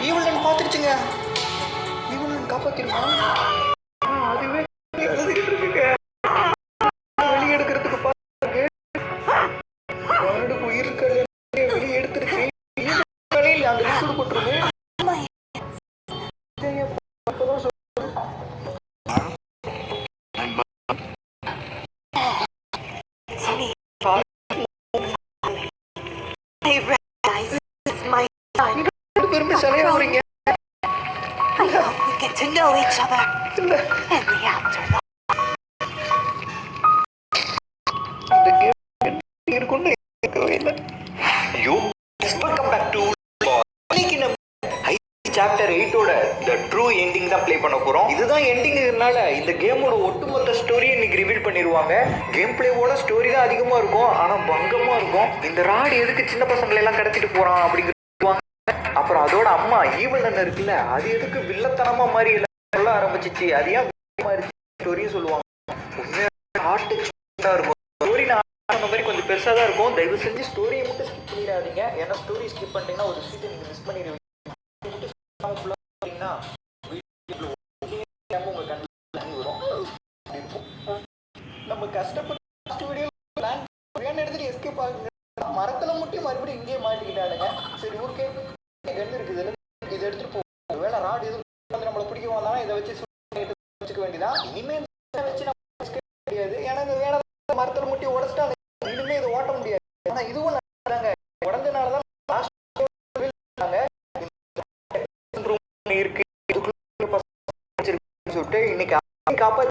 Even பார்த்துருச்சுங்க. Even காப்பாத்திருமா? அதுவே எழுதிக்கிட்டு இருக்குங்க. வெளியே எடுக்கிறதுக்கு பார்த்து உயிருக்கு வெளியே எடுத்துருச்சு. அந்த லிக்விட் போட்டுருங்க. I hope we get to know each other in the afterlife. Chapter 8ஓட தி ட்ரூ எண்டிங் தான் ப்ளே பண்ண போறோம். இதுதான் எண்டிங்கிறதுனால இந்த கேமோட ஒட்டுமொத்த ஸ்டோரியை இன்னைக்கு ரிவீல் பண்ணிடுவாங்க. கேம் பிளேவோட ஸ்டோரி தான் அதிகமா இருக்கும், ஆனா பங்கமா இருக்கும். இந்த ராடு எதுக்கு சின்ன பசங்களை எல்லாம் கடத்திட்டு போறான் அப்படிங்கிறது. அப்புறம் அதோட அம்மா ஈவல் அண்ணன் இருக்குல்ல, அது எதுக்கு வில்லத்தனமா மாதிரி சொல்ல ஆரம்பிச்சிச்சு, அது ஏன் ஸ்டோரியும் சொல்லுவாங்க. இருக்கும் ஸ்டோரி. நான் அந்த மாதிரி கொஞ்சம் பெருசாக தான் இருக்கும். தயவு செஞ்சு ஸ்டோரியை மட்டும் ஸ்கிப் பண்ணிடாதீங்க. ஏன்னா ஸ்டோரி ஸ்கிப் பண்ணிட்டீங்கன்னா ஒரு விஷயத்தை நீங்கள் மிஸ் பண்ணிடுவீங்க. நம்ம கஷ்டப்பட்டு எடுத்துட்டு எஸ்கேப் ஆகுங்க. மரத்துல முட்டி மறுபடியும் இங்கேயே மாட்டிக்கிட்டானுங்க. சரி ஓகே, கன் இருக்குது, இதை எடுத்துட்டு போ. வேலை ராடு எதுவும் நம்மளை பிடிக்க வந்தாலும் இதை வச்சு வச்சுக்க வேண்டியதான். இனிமே வச்சு நம்ம முடியாது. ஏன்னா இந்த வேலை மரத்துல முட்டி உடச்சிட்டாங்க. இனிமே இதை ஓட்ட முடியாது. ஆனா இதுவும் உடஞ்சனாலதான் இருக்கு சொல்லிட்டு இன்னைக்கு காப்பாத்தி